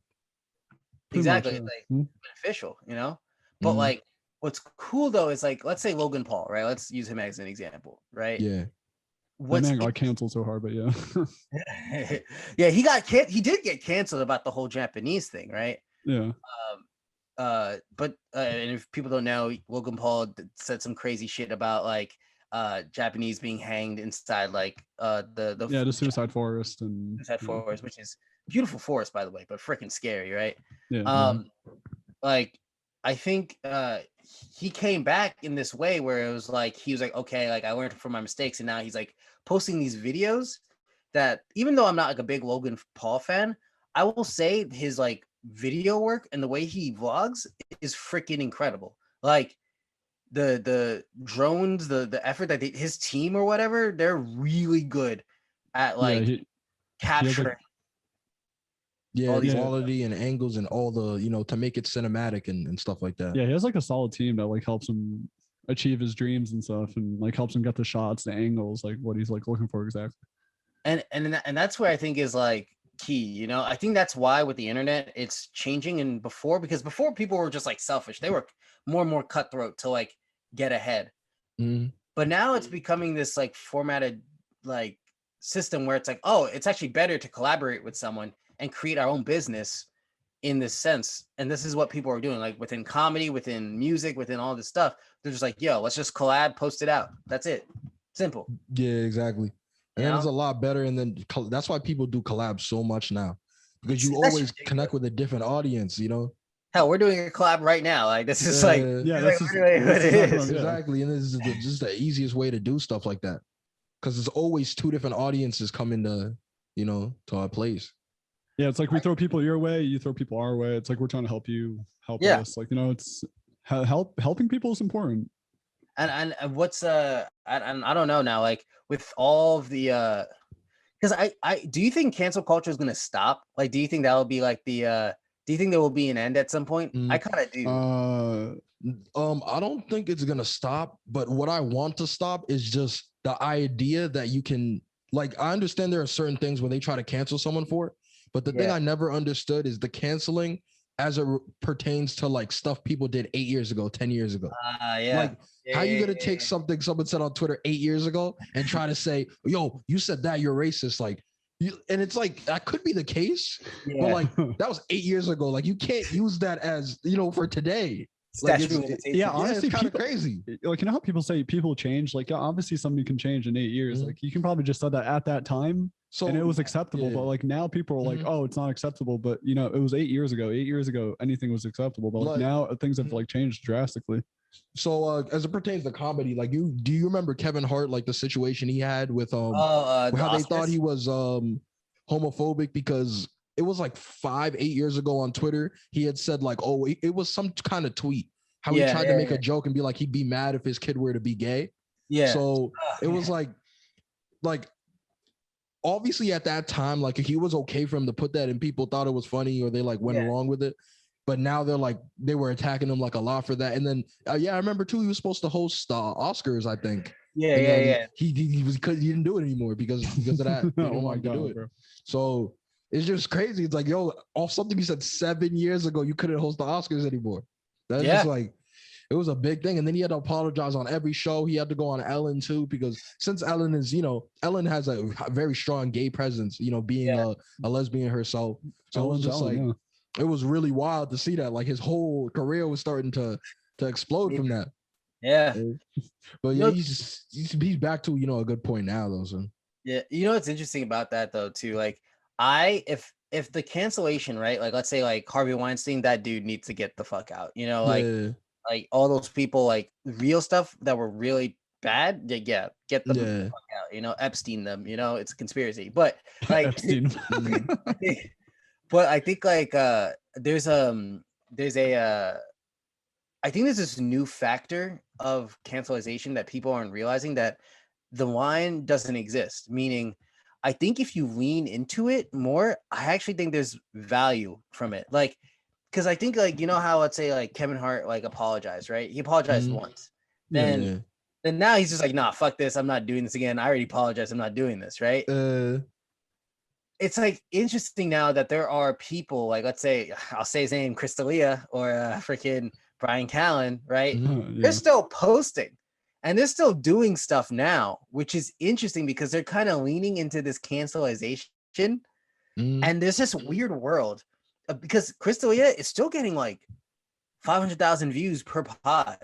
exactly like beneficial, but like what's cool though is like, let's say Logan Paul, right? Let's use him as an example, right? Yeah. That man got canceled so hard, but yeah. Yeah, he did get canceled about the whole Japanese thing, right? Yeah. But and if people don't know, Logan Paul said some crazy shit about like Japanese being hanged inside like the suicide forest and suicide forest, which is beautiful forest by the way, but freaking scary, right? Yeah. Like I think he came back in this way where it was like he was like, okay, like I learned from my mistakes, and now he's like posting these videos that, even though I'm not like a big Logan Paul fan, I will say his like video work and the way he vlogs is freaking incredible. Like the drones, the effort that his team or whatever, they're really good at like capturing all these quality and angles and all the to make it cinematic and stuff like that. Yeah, he has like a solid team that like helps him achieve his dreams and stuff, and like helps him get the shots, the angles, like what he's like looking for exactly. And that's where I think is like key. I think that's why with the internet it's changing. And because before people were just like selfish, they were more and more cutthroat to like get ahead. But now it's becoming this like formatted like system where it's like, oh, it's actually better to collaborate with someone and create our own business in this sense. And this is what people are doing, like within comedy, within music, within all this stuff. They're just like, yo, let's just collab, post it out. That's it. Simple. Yeah, exactly. And then it's a lot better. And then that's why people do collab so much now, because you always connect with a different audience, Hell, we're doing a collab right now. Like this is like, that's what it is. Exactly. And this is just the easiest way to do stuff like that, because there's always two different audiences coming to, to our place. Yeah, it's like we throw people your way, you throw people our way. It's like we're trying to help you help us. Like, it's helping people is important. And what's I don't know now, like with all of the because I do you think cancel culture is gonna stop? Like, do you think that will be like the do you think there will be an end at some point? I kind of do. I don't think it's gonna stop, but what I want to stop is just the idea that you can, like, I understand there are certain things where they try to cancel someone for it, but the thing I never understood is the canceling as it pertains to like stuff people did 8 years ago, 10 years ago. Like, how you gonna take something someone said on Twitter 8 years ago and try to say, yo, you said that, you're racist? Like, and it's like, that could be the case, but like that was 8 years ago. Like, you can't use that as, for today. Like yeah, honestly, it's kind of crazy. Like, you know how people say people change? Like, yeah, obviously somebody can change in 8 years. Like, you can probably just said that at that time, so and it was acceptable. But like now, people are like, oh, it's not acceptable. But you know, it was 8 years ago. 8 years ago, anything was acceptable. But like now, things have like changed drastically. So as it pertains to comedy, like do you remember Kevin Hart, like the situation he had with how they thought he was homophobic because it was like 5-8 years ago on Twitter. He had said like, oh, it was some kind of tweet how he tried to make a joke and be like he'd be mad if his kid were to be gay. Yeah. So it was like obviously at that time, like he was okay for him to put that and people thought it was funny or they like went along with it. But now they were attacking him like a lot for that. And then I remember too, he was supposed to host Oscars, I think. Yeah. He was because he didn't do it anymore because of that. Oh my God, bro. So it's just crazy. It's like, yo, off something you said 7 years ago, you couldn't host the Oscars anymore. That's just like, it was a big thing. And then he had to apologize on every show. He had to go on Ellen too, because since Ellen is, Ellen has a very strong gay presence, being a lesbian herself. So it was just it was really wild to see that. Like his whole career was starting to explode from that. Yeah. But yeah, he's back to, a good point now though. So yeah, what's interesting about that though too, like if the cancellation, right, like let's say like Harvey Weinstein, that dude needs to get the fuck out, like all those people, like real stuff that were really bad, get them the fuck out, Epstein them, it's a conspiracy, but like Epstein. But I think like there's I think there's this new factor of cancelization that people aren't realizing, that the line doesn't exist. Meaning, I think if you lean into it more, I actually think there's value from it. Like, because I think like, how let's say like Kevin Hart like apologized, right? He apologized once. Then now he's just like, nah, fuck this. I'm not doing this again. I already apologized. I'm not doing this, right? It's like interesting now that there are people like, let's say, I'll say his name, Crystalia or freaking Brian Callen, right? They're still posting and they're still doing stuff now, which is interesting because they're kind of leaning into this cancelization. And there's this weird world because Crystalia is still getting like 500,000 views per pod.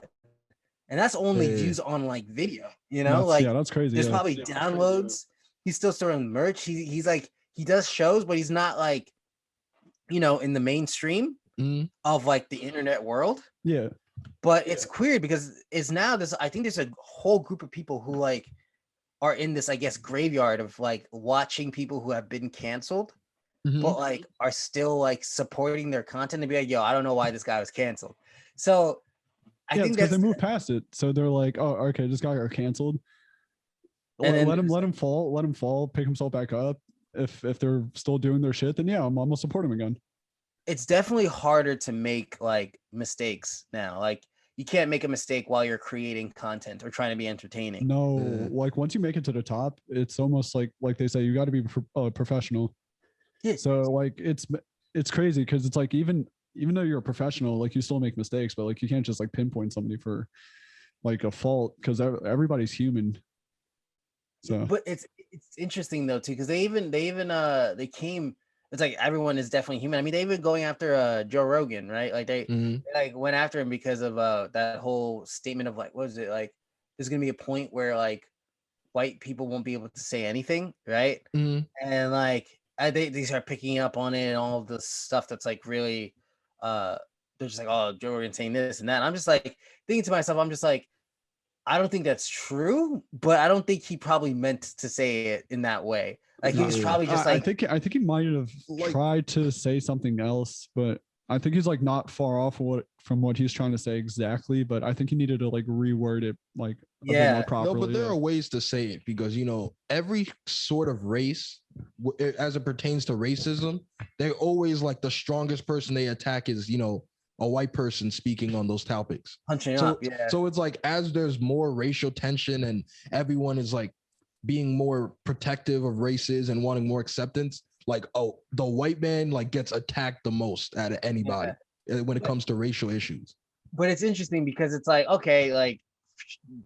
And that's only views on like video, that's crazy. There's probably downloads. He's still selling merch. He's like, he does shows, but he's not like, in the mainstream of like the internet world. Yeah. But it's weird because it's now this, I think there's a whole group of people who like are in this, I guess, graveyard of like watching people who have been canceled, but like are still like supporting their content and be like, yo, I don't know why this guy was canceled. So I think because they moved past it. So they're like, oh, okay, this guy got canceled. And then, let him fall, pick himself back up. If they're still doing their shit, then I'm gonna support him again. It's definitely harder to make like mistakes now. Like you can't make a mistake while you're creating content or trying to be entertaining. No, like once you make it to the top, it's almost like they say you got to be professional. Yeah. So like it's crazy because it's like even though you're a professional, like you still make mistakes, but like you can't just like pinpoint somebody for like a fault because everybody's human. So, but it's interesting though too because they came. It's like everyone is definitely human. I mean, they've been going after Joe Rogan, right? Like they like went after him because of that whole statement of like, what is it like? There's gonna be a point where like white people won't be able to say anything, right? And like they start picking up on it and all of the stuff that's like really they're just like, oh, Joe Rogan saying this and that. And I'm just like thinking to myself, I'm just like, I don't think that's true, but I don't think he probably meant to say it in that way. Like he was probably just like, I think he might have tried to say something else, but I think he's like not far off from what he's trying to say exactly. But I think he needed to like reword it like a bit more properly. No, but there are ways to say it because every sort of race, as it pertains to racism, they always like the strongest person they attack is a white person speaking on those topics. Punching up, yeah. So it's like as there's more racial tension and everyone is like being more protective of races and wanting more acceptance, like, oh, the white man like gets attacked the most out of anybody when it comes to racial issues. But it's interesting because it's like, okay, like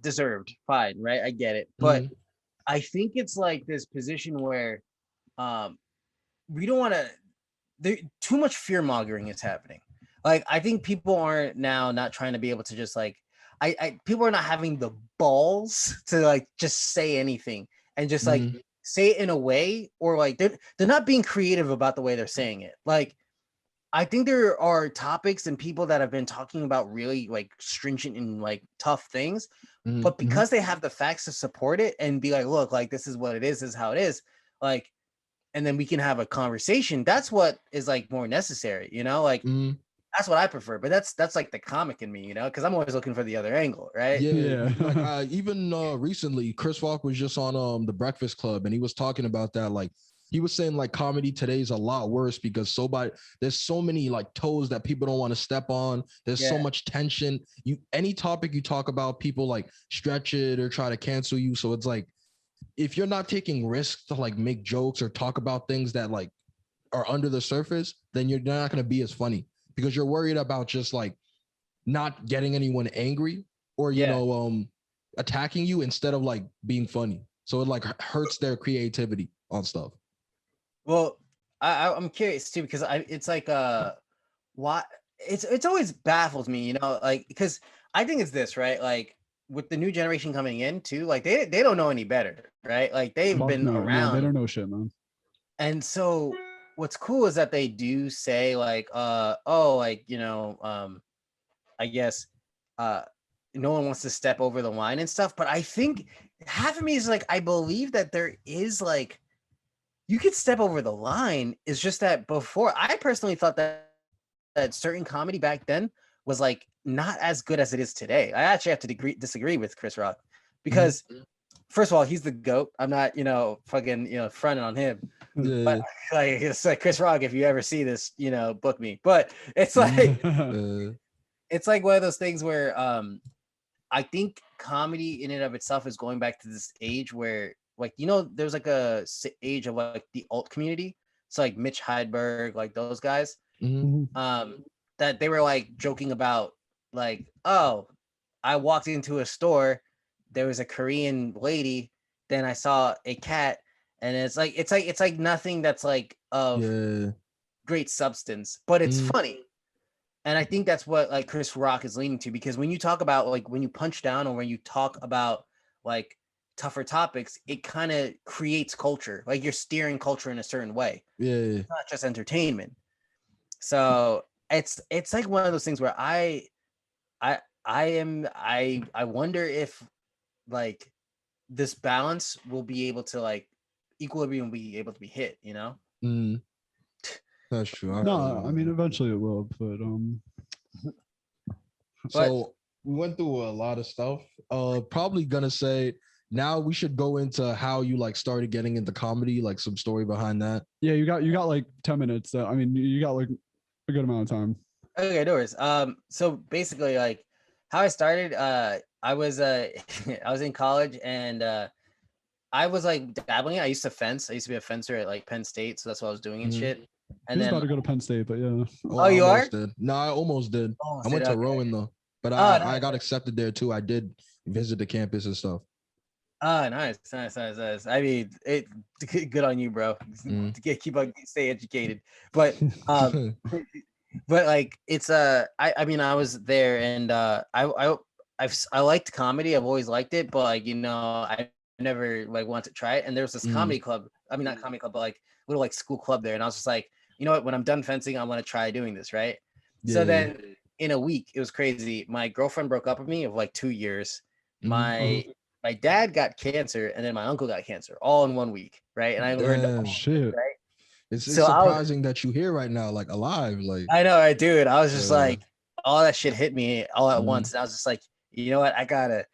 deserved, fine, right? I get it. But I think it's like this position where we don't want to, too much fear mongering is happening. Like, I think people aren't now not trying to be able to just like, people are not having the balls to like just say anything and just like say it in a way, or like they're not being creative about the way they're saying it. Like, I think there are topics and people that have been talking about really like stringent and like tough things, but because they have the facts to support it and be like, look, like this is what it is how it is, like, and then we can have a conversation. That's what is like more necessary, you know, like that's what I prefer. But that's like the comic in me, you know, because I'm always looking for the other angle, right? Yeah. Like even recently, Chris Rock was just on the Breakfast Club, and he was talking about that. Like he was saying, like comedy today is a lot worse because there's so many like toes that people don't want to step on. There's so much tension. Any topic you talk about, people like stretch it or try to cancel you. So it's like if you're not taking risks to like make jokes or talk about things that like are under the surface, then you're not going to be as funny because you're worried about just like not getting anyone angry or attacking you instead of like being funny. So it like hurts their creativity on stuff. Well, I'm curious too, because it's like why it's always baffles me, you know, like because I think it's this, right? Like with the new generation coming in too, like they don't know any better, right? Like they've been around. They don't know shit, man. And so what's cool is that they do say like oh, like, you know, I guess no one wants to step over the line and stuff, but I think half of me is like, I believe that there is like you could step over the line. It's just that before, I personally thought that certain comedy back then was like not as good as it is today. I actually have to disagree with Chris Rock because first of all, he's the GOAT. I'm not, you know, fucking, you know, fronting on him. But like, it's like Chris Rock, if you ever see this, you know, book me. But it's like it's like one of those things where I think comedy in and of itself is going back to this age where, like, you know, there's like a age of like the alt community. So like Mitch Hedberg, like those guys, that they were like joking about, like, oh, I walked into a store, there was a Korean lady, then I saw a cat, and it's like nothing that's like of great substance, but it's funny. And I think that's what like Chris Rock is leaning to, because when you talk about like when you punch down or when you talk about like tougher topics, it kind of creates culture. Like you're steering culture in a certain way. It's not just entertainment. So it's like one of those things where I wonder if like this balance will be able to like equilibrium will be able to be hit, you know? That's true. No, I mean eventually it will, but so we went through a lot of stuff. Probably gonna say now we should go into how you like started getting into comedy, like some story behind that. Yeah, you got like 10 minutes. I mean, you got like a good amount of time. Okay, no worries. So basically, like how I started, I was I was in college and I was like dabbling. I used to fence. I used to be a fencer at like Penn State, so that's what I was doing and shit. And He's then about to go to Penn State, but yeah. Oh, you are? No, I almost did. I went to Rowan though, but I got accepted there too. I did visit the campus and stuff. Oh, nice. I mean, good on you, bro. Keep on stay educated. But but like it's I mean I was there and I liked comedy. I've always liked it, but like, you know, I never like wanted to try it. And there was this comedy club. I mean, not comedy club, but like little like school club there. And I was just like, you know what? When I'm done fencing, I want to try doing this, right? So then in a week, it was crazy. My girlfriend broke up with me of like 2 years. My dad got cancer, and then my uncle got cancer, all in 1 week, right? And I learned shit. Right? It's surprising that you here right now, like alive. Like I know, right, dude. I was just like, all that shit hit me all at once, and I was just like, you know what? I gotta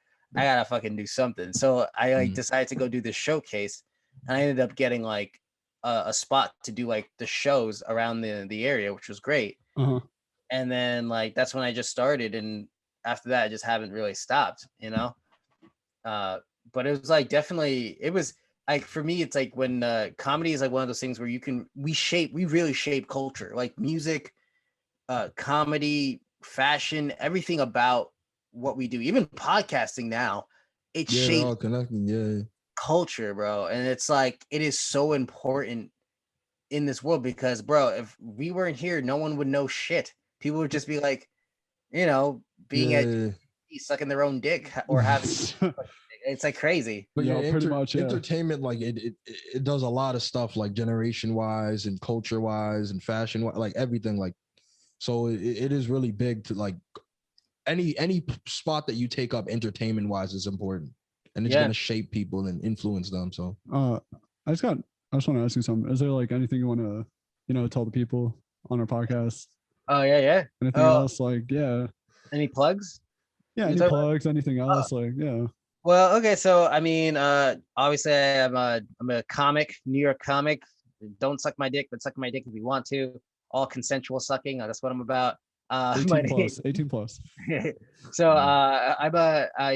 fucking do something. So I like decided to go do this showcase, and I ended up getting like a spot to do like the shows around the area, which was great. And then like that's when I just started, and after that, I just haven't really stopped, you know. But it was like definitely it was like for me, it's like when comedy is like one of those things where we really shape culture, like music, comedy, fashion, everything about what we do, even podcasting now, it shapes culture, bro. And it's like it is so important in this world because, bro, if we weren't here, no one would know shit. people would just be like, you know, being at sucking their own dick or having it's like crazy. But yeah, pretty much. Yeah. Entertainment, like it does a lot of stuff, like generation wise and culture wise and fashion, like everything. Like, so it is really big to like any spot that you take up entertainment wise is important, and it's gonna shape people and influence them. So, I just want to ask you something. Is there like anything you want to, tell the people on our podcast? Oh yeah. Anything else? Like, yeah. Any plugs? Yeah, any plugs? Anything else? Like, yeah. Well, okay, so I mean, obviously I'm a comic, New York comic. Don't suck my dick, but suck my dick if you want to. All consensual sucking. That's what I'm about. 18 plus. So I'm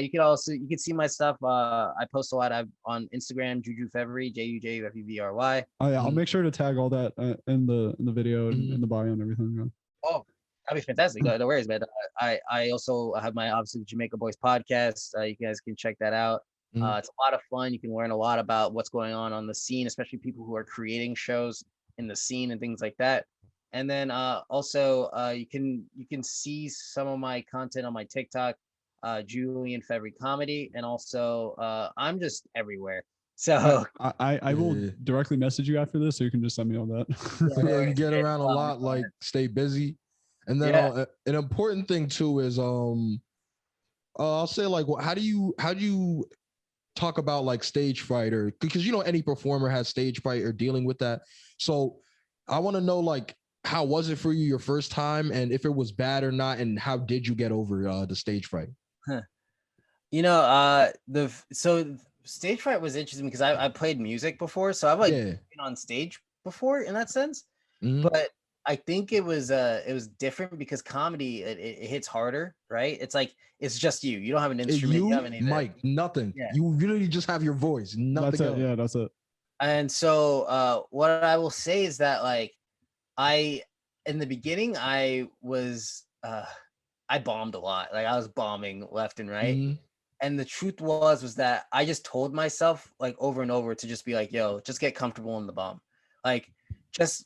you can see my stuff. I post a lot. I'm on Instagram, Juju Fevry, JUJUFEVRY. Oh yeah, I'll make sure to tag all that in the video and in the bio and everything. Yeah. Oh, that'd be fantastic. No worries, man. I also have my obviously Jamaica Boys podcast. You guys can check that out. It's a lot of fun. You can learn a lot about what's going on the scene, especially people who are creating shows in the scene and things like that. And then also you can see some of my content on my TikTok, Julian Fevry Comedy, and also I'm just everywhere. So I will directly message you after this, so you can just send me all that. Yeah, you get around a lot, like stay busy. And then an important thing too is I'll say, like, how do you talk about like stage fright, or because any performer has stage fright or dealing with that. So I want to know, like, how was it for you your first time, and if it was bad or not, and how did you get over the stage fright? So stage fright was interesting because I played music before, so I've been on stage before in that sense. But I think it was different because comedy it hits harder, right? It's like it's just you. You don't have an instrument. You have anything. Mic, nothing. Yeah. You really just have your voice. Nothing that's else. Yeah, that's it. And so what I will say is that, like, in the beginning I was I bombed a lot. Like, I was bombing left and right. And the truth was that I just told myself, like, over and over to just be like, yo, just get comfortable in the bomb. Like, just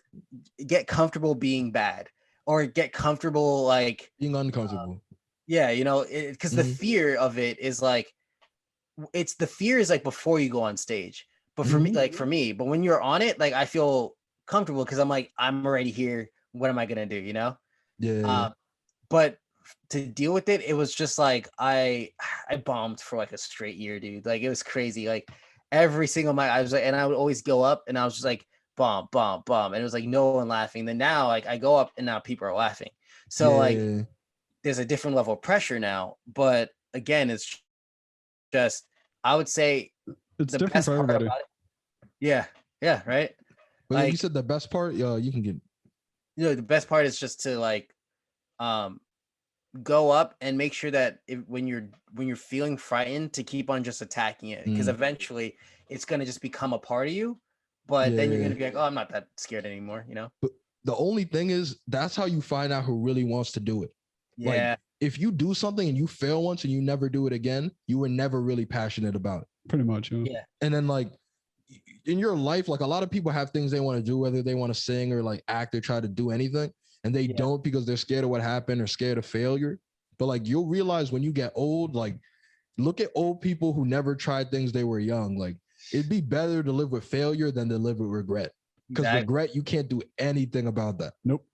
get comfortable being bad, or get comfortable like being uncomfortable. Because the fear of it is like, the fear is like before you go on stage. But for me, but when you're on it, like, I feel comfortable because I'm like, I'm already here. What am I gonna do? Yeah. But to deal with it, it was just like I bombed for like a straight year, dude. Like, it was crazy. Like, every single night I was like, and I would always go up and I was just like, bomb, and it was like no one laughing. Then now, like, I go up and now people are laughing. So like, there's a different level of pressure now. But again, it's just, I would say it's the different for everybody. Yeah, right. But like, you said the best part, you can get. The best part is just to like, go up and make sure that when you're feeling frightened, to keep on just attacking it, because eventually it's gonna just become a part of you. But then you're gonna be like, oh, I'm not that scared anymore, But the only thing is, that's how you find out who really wants to do it. Yeah. Like, if you do something and you fail once and you never do it again, you were never really passionate about it. Pretty much, yeah. And then, like, in your life, like, a lot of people have things they want to do, whether they want to sing or like act or try to do anything, and they don't because they're scared of what happened or scared of failure. But like, you'll realize when you get old, like, look at old people who never tried things they were young. Like, it'd be better to live with failure than to live with regret, because regret, you can't do anything about that. Nope.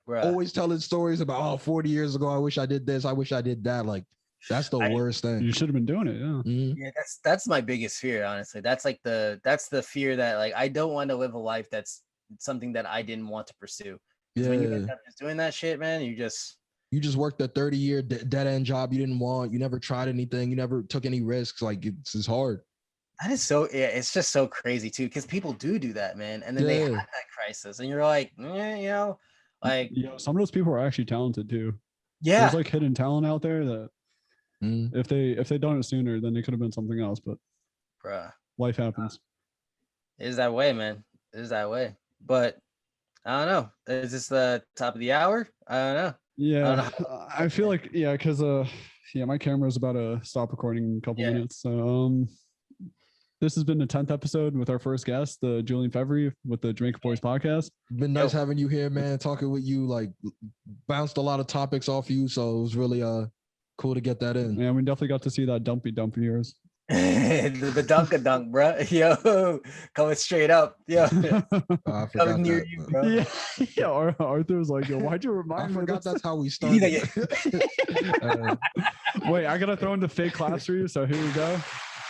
Bruh. Always telling stories about, 40 years ago, I wish I did this, I wish I did that. Like, that's the worst thing. You should have been doing it. Yeah. Yeah, that's my biggest fear, honestly. That's like that's the fear that, like, I don't want to live a life that's something that I didn't want to pursue. Because when you end up just doing that shit, man, you just worked a 30-year dead end job you didn't want. You never tried anything. You never took any risks. Like, it's hard. That is so, it's just so crazy too, because people do that, man, and then they have that crisis, and you're like, like, some of those people are actually talented too. Yeah, there's like hidden talent out there that if they done it sooner, then they could have been something else. But bruh, life happens. It is that way, man. It is that way. But I don't know. Is this the top of the hour? I don't know. Yeah, I feel like because my camera's about to stop recording in a couple minutes. So this has been the 10th episode with our first guest, Julian Fevry with the Jamaica Boys podcast. Been nice having you here, man. Talking with you, like, bounced a lot of topics off you, so it was really cool to get that in. Yeah, we definitely got to see that dumpy dump of yours. the dunk, bro. Yo, coming straight up. Yo, I forgot coming near that, you, bro. Yeah. Arthur was like, "Yo, why'd you remind me?" I forgot of that's how we started. Wait, I gotta throw in the fake class for you. So here you go.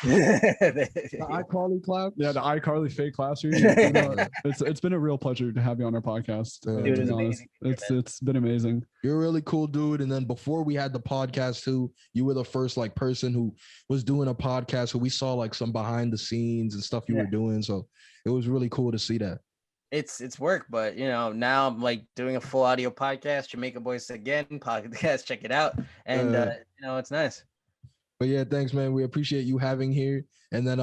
The iCarly clap. Yeah, the iCarly fake class for you. You know, it's been a real pleasure to have you on our podcast. Dude, to be honest, it's been amazing. You're a really cool dude. And then before we had the podcast too, you were the first like person who was doing a podcast where we saw like some behind the scenes and stuff you were doing. So it was really cool to see that. It's work, but you know, now I'm like doing a full audio podcast, Jamaica Boys Again podcast. Check it out, and you know, it's nice. But yeah, thanks, man. We appreciate you having here, and then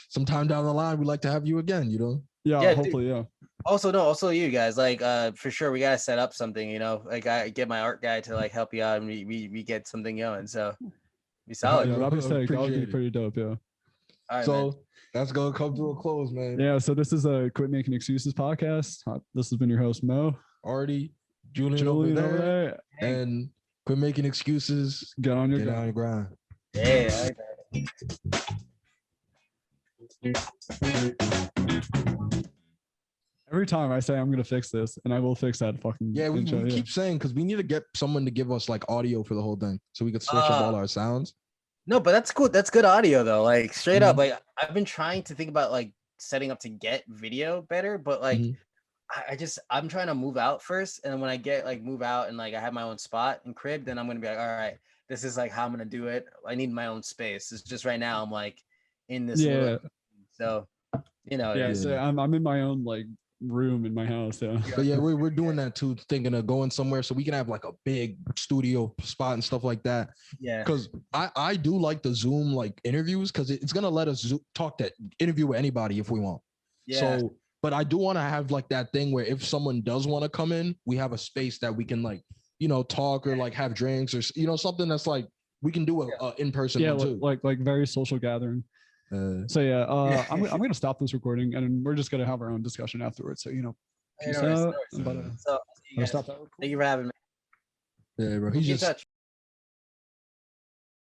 sometime down the line, we'd like to have you again. You know? Yeah, hopefully, dude. Also you guys, like for sure, we gotta set up something. You know, like I get my art guy to like help you out, and we get something going. So be solid. Yeah, that'd be sick. That would be pretty dope. Yeah. All right, so man. that's gonna come to a close, man. Yeah. So this is a Quit Making Excuses podcast. This has been your host Mo, Artie, Julian over there, and Quit Making Excuses. Get on your grind. Yeah, I like that. Every time I say I'm gonna fix this, and I will fix that fucking. Yeah, we keep saying because we need to get someone to give us like audio for the whole thing, so we could switch up all our sounds. No, but that's cool. That's good audio though. Like straight up, like I've been trying to think about like setting up to get video better, but like I'm trying to move out first, and when I get like move out and like I have my own spot and crib, then I'm gonna be like, all right, this is like how I'm gonna do it. I need my own space. It's just right now I'm like in this little, so you know. Yeah, so I'm in my own like room in my house. But yeah, we're doing that too, thinking of going somewhere so we can have like a big studio spot and stuff like that. Yeah, because I do like the Zoom like interviews because it's gonna let us interview with anybody if we want. So but I do want to have like that thing where if someone does want to come in, we have a space that we can like, you know, talk or like have drinks or, you know, something that's like we can do a in-person one too. like very social gathering. So yeah, I'm gonna stop this recording and we're just gonna have our own discussion afterwards. So you know, peace out. So, stop that. Thank you for having me. Yeah, bro. He's just